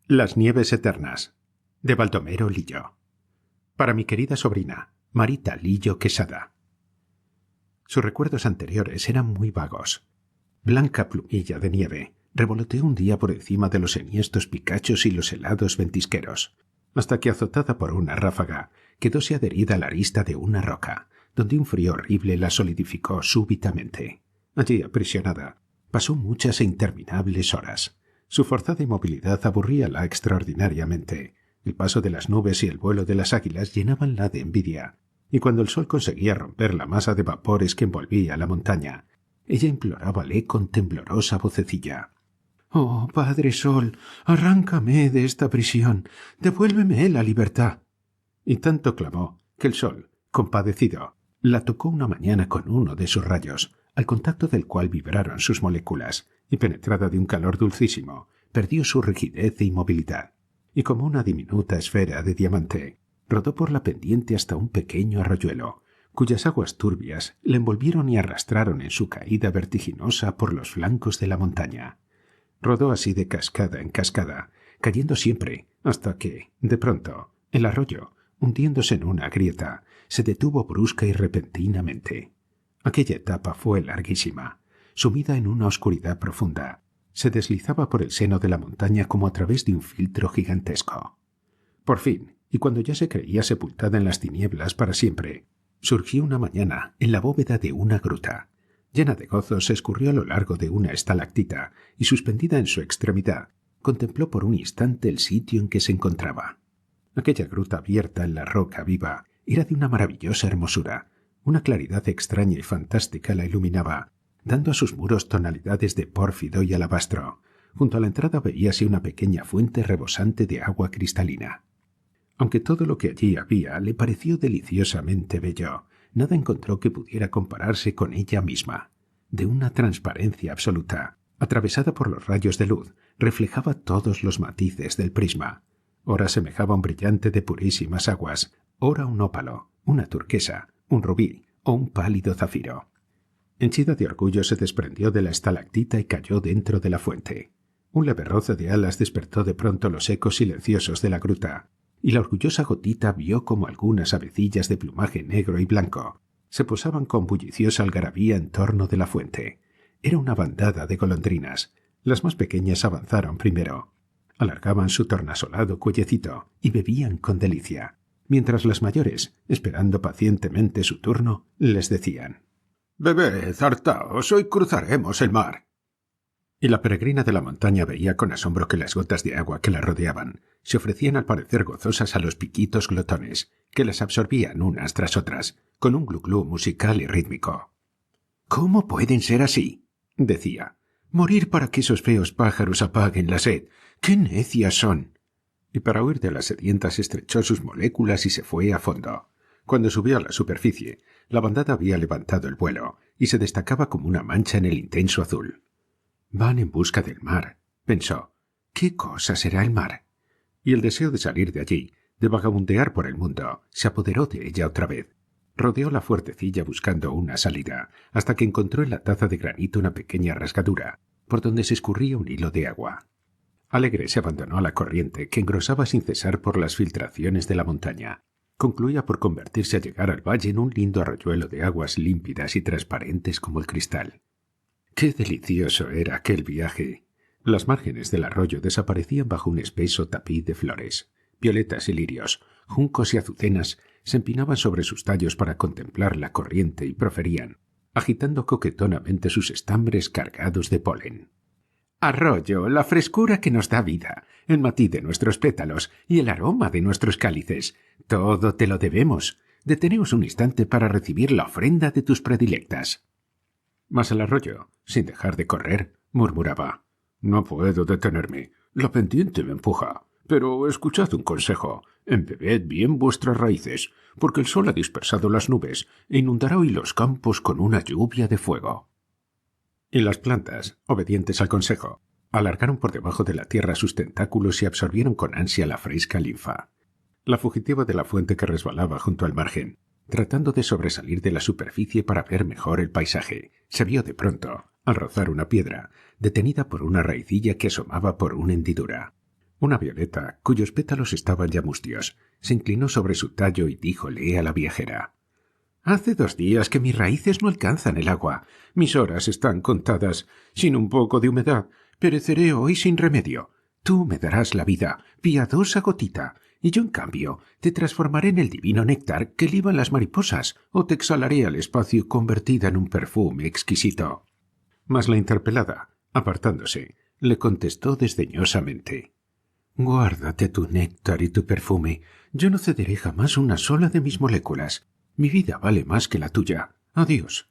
Las nieves eternas, de Baldomero Lillo. Para mi querida sobrina, Marita Lillo Quesada. Sus recuerdos anteriores eran muy vagos. Blanca plumilla de nieve revoloteó un día por encima de los enhiestos picachos y los helados ventisqueros, hasta que, azotada por una ráfaga, quedóse adherida a la arista de una roca, donde un frío horrible la solidificó súbitamente. Allí, aprisionada, pasó muchas e interminables horas. Su forzada inmovilidad aburríala extraordinariamente. El paso de las nubes y el vuelo de las águilas llenábanla de envidia, y cuando el sol conseguía romper la masa de vapores que envolvía la montaña, ella implorábale con temblorosa vocecilla: «Oh, Padre Sol, arráncame de esta prisión, devuélveme la libertad». Y tanto clamó que el sol, compadecido, la tocó una mañana con uno de sus rayos, al contacto del cual vibraron sus moléculas, y penetrada de un calor dulcísimo, perdió su rigidez e inmovilidad, y como una diminuta esfera de diamante, rodó por la pendiente hasta un pequeño arroyuelo, cuyas aguas turbias le envolvieron y arrastraron en su caída vertiginosa por los flancos de la montaña. Rodó así de cascada en cascada, cayendo siempre, hasta que, de pronto, el arroyo, hundiéndose en una grieta, se detuvo brusca y repentinamente. Aquella etapa fue larguísima. Sumida en una oscuridad profunda, se deslizaba por el seno de la montaña como a través de un filtro gigantesco. Por fin, y cuando ya se creía sepultada en las tinieblas para siempre, surgió una mañana en la bóveda de una gruta. Llena de gozo, se escurrió a lo largo de una estalactita y, suspendida en su extremidad, contempló por un instante el sitio en que se encontraba. Aquella gruta abierta en la roca viva era de una maravillosa hermosura. Una claridad extraña y fantástica la iluminaba, dando a sus muros tonalidades de pórfido y alabastro. Junto a la entrada veíase una pequeña fuente rebosante de agua cristalina. Aunque todo lo que allí había le pareció deliciosamente bello, nada encontró que pudiera compararse con ella misma. De una transparencia absoluta, atravesada por los rayos de luz, reflejaba todos los matices del prisma. Ora semejaba un brillante de purísimas aguas, ora un ópalo, una turquesa, un rubí o un pálido zafiro. Henchida de orgullo, se desprendió de la estalactita y cayó dentro de la fuente. Un leve roce de alas despertó de pronto los ecos silenciosos de la gruta, y la orgullosa gotita vio como algunas avecillas de plumaje negro y blanco se posaban con bulliciosa algarabía en torno de la fuente. Era una bandada de golondrinas. Las más pequeñas avanzaron primero. Alargaban su tornasolado cuellecito y bebían con delicia, mientras las mayores, esperando pacientemente su turno, les decían: «Bebed, hartaos, hoy cruzaremos el mar». Y la peregrina de la montaña veía con asombro que las gotas de agua que la rodeaban se ofrecían al parecer gozosas a los piquitos glotones, que las absorbían unas tras otras, con un glu-glú musical y rítmico. «¿Cómo pueden ser así?», decía. «Morir para que esos feos pájaros apaguen la sed. ¡Qué necias son!». Y para huir de las sedientas estrechó sus moléculas y se fue a fondo. Cuando subió a la superficie, la bandada había levantado el vuelo y se destacaba como una mancha en el intenso azul. «Van en busca del mar», pensó. «¿Qué cosa será el mar?». Y el deseo de salir de allí, de vagabundear por el mundo, se apoderó de ella otra vez. Rodeó la fuertecilla buscando una salida, hasta que encontró en la taza de granito una pequeña rasgadura, por donde se escurría un hilo de agua. Alegre se abandonó a la corriente, que engrosaba sin cesar por las filtraciones de la montaña. Concluía por convertirse al llegar al valle en un lindo arroyuelo de aguas límpidas y transparentes como el cristal. ¡Qué delicioso era aquel viaje! Las márgenes del arroyo desaparecían bajo un espeso tapiz de flores. Violetas y lirios, juncos y azucenas se empinaban sobre sus tallos para contemplar la corriente y proferían, agitando coquetonamente sus estambres cargados de polen: «Arroyo, la frescura que nos da vida, el matiz de nuestros pétalos y el aroma de nuestros cálices. Todo te lo debemos. Deteneos un instante para recibir la ofrenda de tus predilectas». Mas el arroyo, sin dejar de correr, murmuraba: «No puedo detenerme. La pendiente me empuja. Pero escuchad un consejo. Embebed bien vuestras raíces, porque el sol ha dispersado las nubes e inundará hoy los campos con una lluvia de fuego». Y las plantas, obedientes al consejo, alargaron por debajo de la tierra sus tentáculos y absorbieron con ansia la fresca linfa. La fugitiva de la fuente que resbalaba junto al margen, tratando de sobresalir de la superficie para ver mejor el paisaje, se vio de pronto, al rozar una piedra, detenida por una raicilla que asomaba por una hendidura. Una violeta, cuyos pétalos estaban ya mustios, se inclinó sobre su tallo y díjole a la viajera: «Hace 2 días que mis raíces no alcanzan el agua. Mis horas están contadas. Sin un poco de humedad, pereceré hoy sin remedio. Tú me darás la vida, piadosa gotita, y yo, en cambio, te transformaré en el divino néctar que liban las mariposas, o te exhalaré al espacio convertida en un perfume exquisito». Mas la interpelada, apartándose, le contestó desdeñosamente: «Guárdate tu néctar y tu perfume. Yo no cederé jamás una sola de mis moléculas. Mi vida vale más que la tuya. Adiós».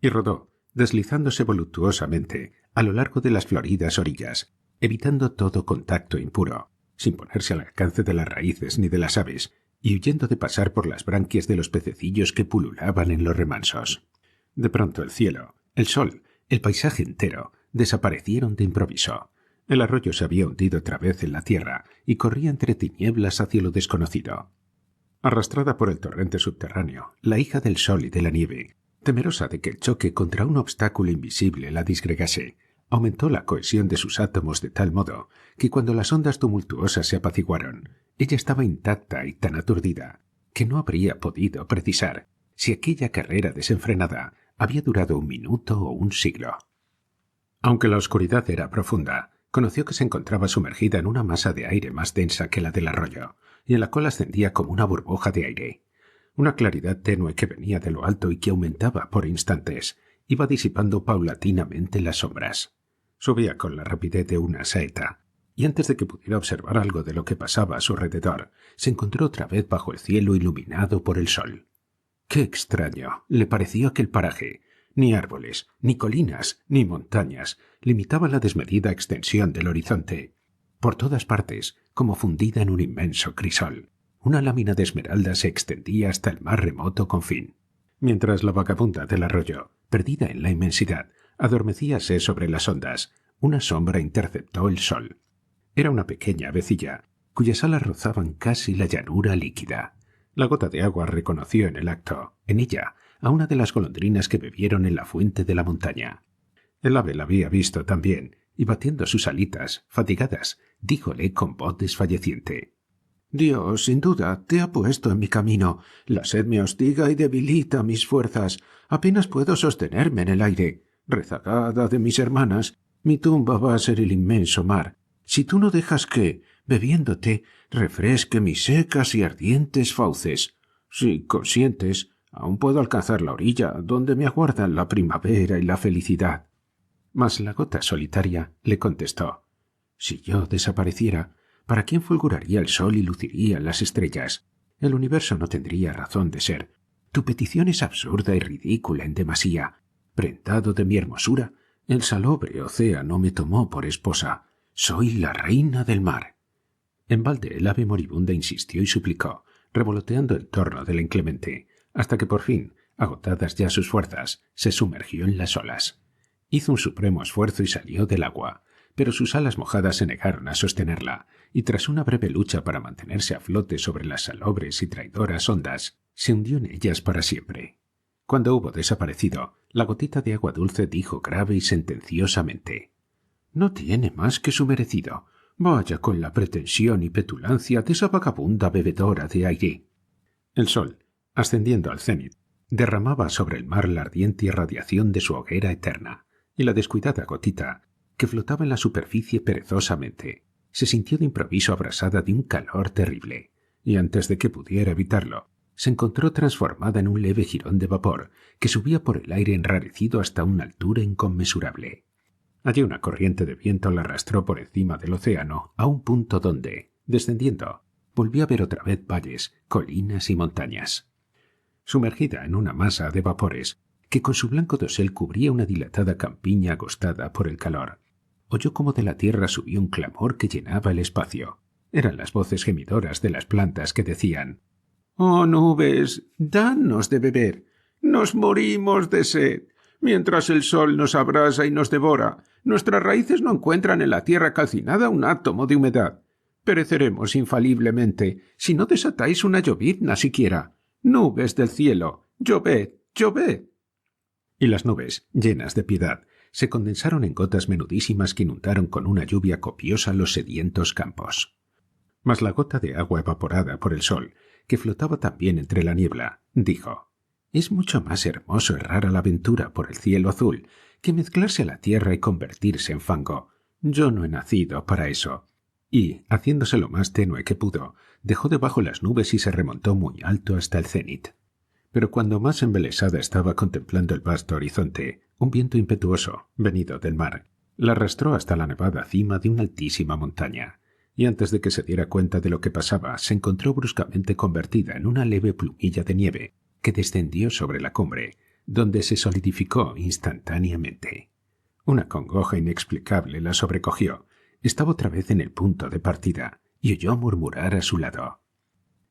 Y rodó, deslizándose voluptuosamente a lo largo de las floridas orillas, evitando todo contacto impuro, sin ponerse al alcance de las raíces ni de las aves, y huyendo de pasar por las branquias de los pececillos que pululaban en los remansos. De pronto el cielo, el sol, el paisaje entero, desaparecieron de improviso. El arroyo se había hundido otra vez en la tierra y corría entre tinieblas hacia lo desconocido. Arrastrada por el torrente subterráneo, la hija del sol y de la nieve, temerosa de que el choque contra un obstáculo invisible la disgregase, aumentó la cohesión de sus átomos de tal modo que cuando las ondas tumultuosas se apaciguaron, ella estaba intacta y tan aturdida que no habría podido precisar si aquella carrera desenfrenada había durado 1 minuto o 1 siglo. Aunque la oscuridad era profunda, conoció que se encontraba sumergida en una masa de aire más densa que la del arroyo, y en la cual ascendía como una burbuja de aire. Una claridad tenue que venía de lo alto y que aumentaba por instantes, iba disipando paulatinamente las sombras. Subía con la rapidez de una saeta, y antes de que pudiera observar algo de lo que pasaba a su alrededor, se encontró otra vez bajo el cielo iluminado por el sol. ¡Qué extraño! Le pareció aquel paraje. Ni árboles, ni colinas, ni montañas limitaban la desmedida extensión del horizonte. Por todas partes, como fundida en un inmenso crisol, una lámina de esmeralda se extendía hasta el más remoto confín, mientras la vagabunda del arroyo, perdida en la inmensidad, adormecíase sobre las ondas. Una sombra interceptó el sol. Era una pequeña avecilla, cuyas alas rozaban casi la llanura líquida. La gota de agua reconoció en el acto, en ella, a una de las golondrinas que bebieron en la fuente de la montaña. El ave la había visto también, y batiendo sus alitas, fatigadas, díjole con voz desfalleciente: «Dios, sin duda, te ha puesto en mi camino. La sed me hostiga y debilita mis fuerzas. Apenas puedo sostenerme en el aire. Rezagada de mis hermanas, mi tumba va a ser el inmenso mar. Si tú no dejas que, bebiéndote, refresque mis secas y ardientes fauces. Si consientes, aún puedo alcanzar la orilla, donde me aguardan la primavera y la felicidad». Mas la gota solitaria le contestó: «Si yo desapareciera, ¿para quién fulguraría el sol y lucirían las estrellas? El universo no tendría razón de ser. Tu petición es absurda y ridícula en demasía. Prendado de mi hermosura, el salobre océano me tomó por esposa. Soy la reina del mar». En balde el ave moribunda insistió y suplicó, revoloteando en torno de la inclemente, hasta que por fin, agotadas ya sus fuerzas, se sumergió en las olas. Hizo un supremo esfuerzo y salió del agua, pero sus alas mojadas se negaron a sostenerla, y tras una breve lucha para mantenerse a flote sobre las salobres y traidoras ondas, se hundió en ellas para siempre. Cuando hubo desaparecido, la gotita de agua dulce dijo grave y sentenciosamente: «No tiene más que su merecido. Vaya con la pretensión y petulancia de esa vagabunda bebedora de aire». El sol, ascendiendo al cénit, derramaba sobre el mar la ardiente irradiación de su hoguera eterna, y la descuidada gotita, que flotaba en la superficie perezosamente, se sintió de improviso abrasada de un calor terrible, y antes de que pudiera evitarlo, se encontró transformada en un leve jirón de vapor que subía por el aire enrarecido hasta una altura inconmensurable. Allí una corriente de viento la arrastró por encima del océano a un punto donde, descendiendo, volvió a ver otra vez valles, colinas y montañas. Sumergida en una masa de vapores que con su blanco dosel cubría una dilatada campiña agostada por el calor, oyó como de la tierra subió un clamor que llenaba el espacio. Eran las voces gemidoras de las plantas que decían: «¡Oh nubes, danos de beber! ¡Nos morimos de sed! Mientras el sol nos abrasa y nos devora, nuestras raíces no encuentran en la tierra calcinada un átomo de humedad. Pereceremos infaliblemente si no desatáis una llovizna siquiera. Nubes del cielo, lloved, lloved». Y las nubes, llenas de piedad, se condensaron en gotas menudísimas que inundaron con una lluvia copiosa los sedientos campos. Mas la gota de agua evaporada por el sol, que flotaba también entre la niebla, dijo: «Es mucho más hermoso errar a la aventura por el cielo azul que mezclarse a la tierra y convertirse en fango. Yo no he nacido para eso». Y, haciéndose lo más tenue que pudo, dejó debajo las nubes y se remontó muy alto hasta el cénit. Pero cuando más embelesada estaba contemplando el vasto horizonte, un viento impetuoso, venido del mar, la arrastró hasta la nevada cima de una altísima montaña, y antes de que se diera cuenta de lo que pasaba, se encontró bruscamente convertida en una leve plumilla de nieve que descendió sobre la cumbre, donde se solidificó instantáneamente. Una congoja inexplicable la sobrecogió. Estaba otra vez en el punto de partida, y oyó murmurar a su lado: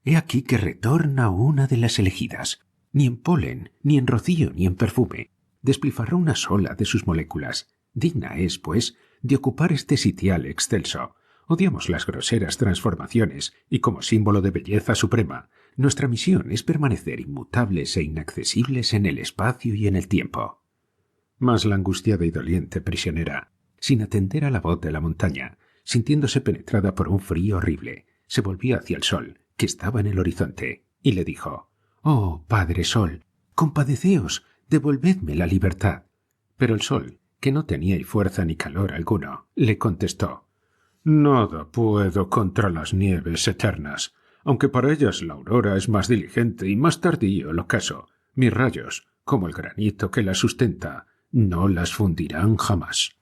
«He aquí que retorna una de las elegidas. Ni en polen, ni en rocío, ni en perfume despilfarró una sola de sus moléculas. Digna es, pues, de ocupar este sitial excelso. Odiamos las groseras transformaciones, y como símbolo de belleza suprema, nuestra misión es permanecer inmutables e inaccesibles en el espacio y en el tiempo». Mas la angustiada y doliente prisionera, sin atender a la voz de la montaña, sintiéndose penetrada por un frío horrible, se volvió hacia el sol, que estaba en el horizonte, y le dijo: «Oh, Padre Sol, compadeceos, devolvedme la libertad». Pero el sol, que no tenía fuerza ni calor alguno, le contestó: «Nada puedo contra las nieves eternas. Aunque para ellas la aurora es más diligente y más tardío el ocaso, mis rayos, como el granito que las sustenta, no las fundirán jamás».